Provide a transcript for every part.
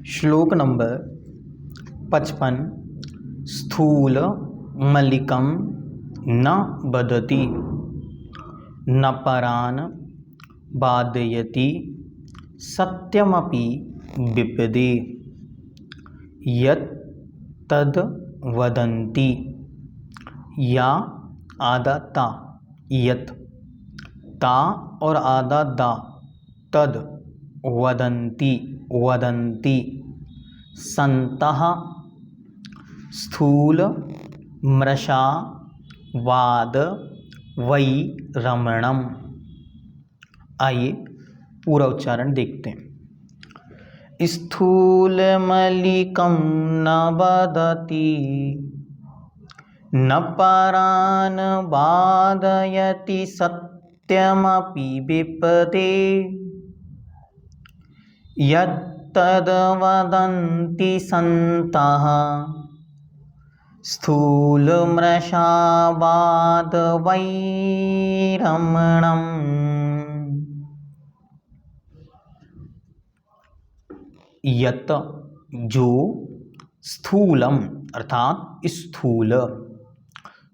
श्लोक नंबर 55। स्थूल मलिकम न बदति न परान बाधयति सत्यमपि विपदे यत् तद वदन्ति या आदा ता यत् ता और आदा दा तद वदन्ति संतः स्थूल मृषा वाद वै रमणम। आइए पूरा उच्चारण देखते हैं। स्थूल मलिकम न बदति न परान बाधयति सत्यमपि विपदे यत्तद् वदन्ति सन्तः स्थूल मृषा वाद वै रमणम्। यत जो, स्थूलम अर्थात स्थूल।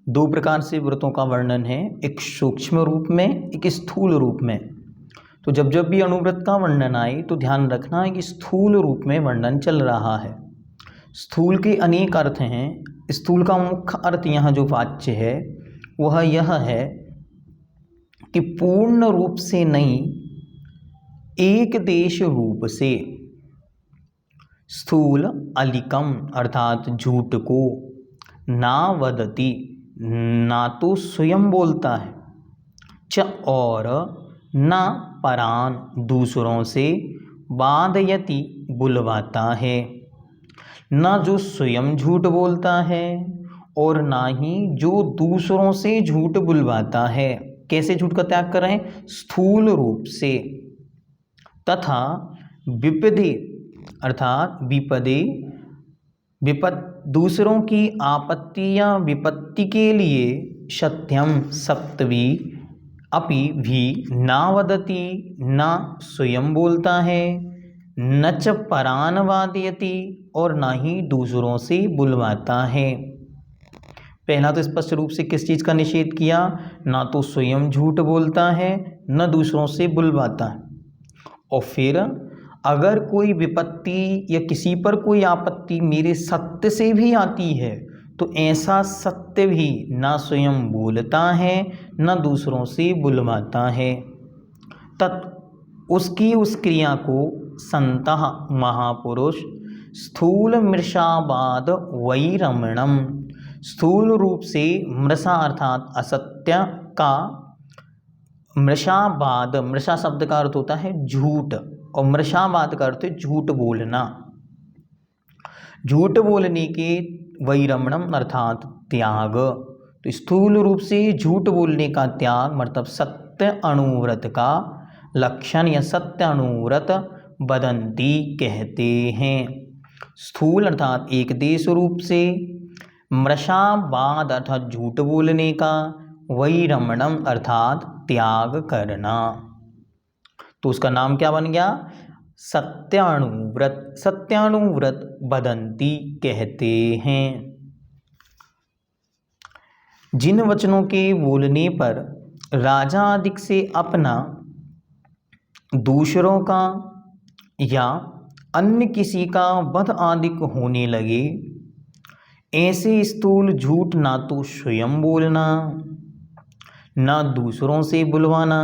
दो प्रकार से व्रतों का वर्णन है, एक सूक्ष्म रूप में, एक स्थूल रूप में। तो जब जब भी अनुव्रत का वर्णन आए तो ध्यान रखना है कि स्थूल रूप में वर्णन चल रहा है। स्थूल के अनेक अर्थ हैं। स्थूल का मुख्य अर्थ यहाँ जो वाच्य है वह यह है कि पूर्ण रूप से नहीं, एक देश रूप से। स्थूल अलिकम अर्थात झूठ को, ना वदति ना तो स्वयं बोलता है, च और ना परान दूसरों से, बाधयति बुलवाता है। ना जो स्वयं झूठ बोलता है और ना ही जो दूसरों से झूठ बुलवाता है। कैसे झूठ का त्याग कर रहे हैं? स्थूल रूप से। तथा विपदे अर्थात विपदे दूसरों की आपत्ति या विपत्ति के लिए सत्यम सप्तवी अपि भी ना वदति ना स्वयं बोलता है, न च परान वादयति और ना ही दूसरों से बुलवाता है। पहला तो स्पष्ट रूप से किस चीज़ का निषेध किया? ना तो स्वयं झूठ बोलता है न दूसरों से बुलवाता है। और फिर अगर कोई विपत्ति या किसी पर कोई आपत्ति मेरे सत्य से भी आती है तो ऐसा सत्य भी ना स्वयं बोलता है न दूसरों से बुलवाता है। उसकी उस क्रिया को संतः महापुरुष स्थूल मृषावाद वै रमणम, स्थूल रूप से मृषा अर्थात असत्य का, मृषावाद, मृषा शब्द का अर्थ होता है झूठ और मृषावाद का अर्थ है झूठ बोलना। झूठ बोलने के वैरमणम अर्थात त्याग। तो स्थूल रूप से झूठ बोलने का त्याग मतलब सत्य अनुव्रत का लक्षण या सत्य अनुव्रत वदन्ति कहते हैं। स्थूल अर्थात एक देश रूप से, मृषावाद अर्थात झूठ बोलने का, वैरमणम अर्थात त्याग करना। तो उसका नाम क्या बन गया? सत्यानुव्रत। सत्यानुव्रत वदन्ति कहते हैं। जिन वचनों के बोलने पर राजा आदि से अपना, दूसरों का या अन्य किसी का वध आदि होने लगे, ऐसे स्थूल झूठ ना तो स्वयं बोलना ना दूसरों से बुलवाना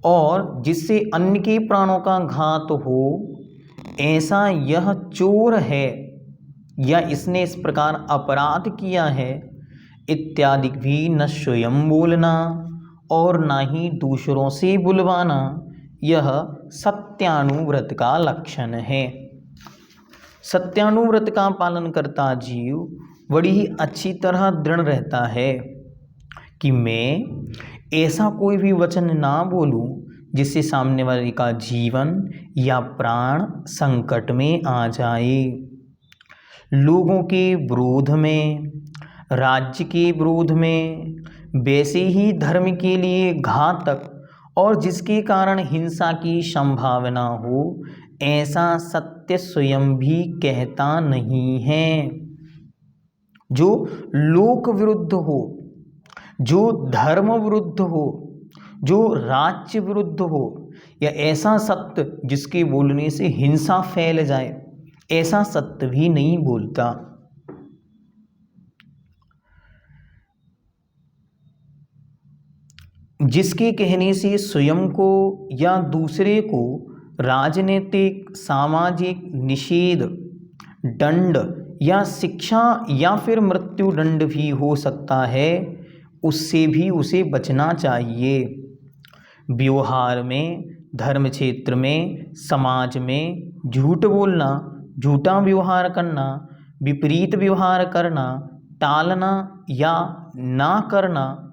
और जिससे अन्य के प्राणों का घात हो, ऐसा यह चोर है या इसने इस प्रकार अपराध किया है इत्यादि भी न स्वयं बोलना और ना ही दूसरों से बुलवाना, यह सत्यानुव्रत का लक्षण है। सत्यानुव्रत का पालन करता जीव बड़ी ही अच्छी तरह दृढ़ रहता है कि मैं ऐसा कोई भी वचन ना बोलूं जिससे सामने वाले का जीवन या प्राण संकट में आ जाए। लोगों के विरोध में, राज्य के विरोध में, वैसे ही धर्म के लिए घातक और जिसके कारण हिंसा की संभावना हो, ऐसा सत्य स्वयं भी कहता नहीं है। जो लोक विरुद्ध हो, जो धर्म विरुद्ध हो, जो राज्य विरुद्ध हो, या ऐसा सत्य जिसके बोलने से हिंसा फैल जाए, ऐसा सत्य भी नहीं बोलता। जिसके कहने से स्वयं को या दूसरे को राजनीतिक, सामाजिक निषेध, दंड या शिक्षा या फिर मृत्यु दंड भी हो सकता है, उससे भी उसे बचना चाहिए। व्यवहार में, धर्म क्षेत्र में, समाज में झूठ बोलना, झूठा व्यवहार करना, विपरीत व्यवहार करना, टालना या ना करना,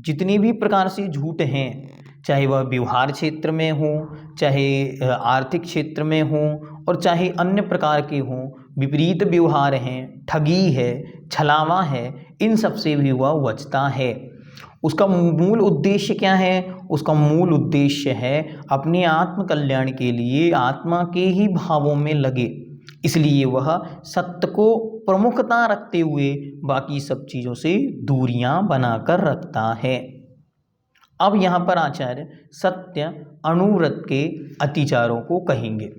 जितने भी प्रकार से झूठ हैं, चाहे वह व्यवहार क्षेत्र में हो, चाहे आर्थिक क्षेत्र में हो, और चाहे अन्य प्रकार के हों, विपरीत व्यवहार हैं, ठगी है, छलावा है, इन सब से भी वह बचता है। उसका मूल उद्देश्य क्या है? उसका मूल उद्देश्य है अपने आत्म कल्याण के लिए आत्मा के ही भावों में लगे, इसलिए वह सत्य को प्रमुखता रखते हुए बाकी सब चीज़ों से दूरियां बनाकर रखता है। अब यहाँ पर आचार्य सत्य अनुव्रत के अतिचारों को कहेंगे।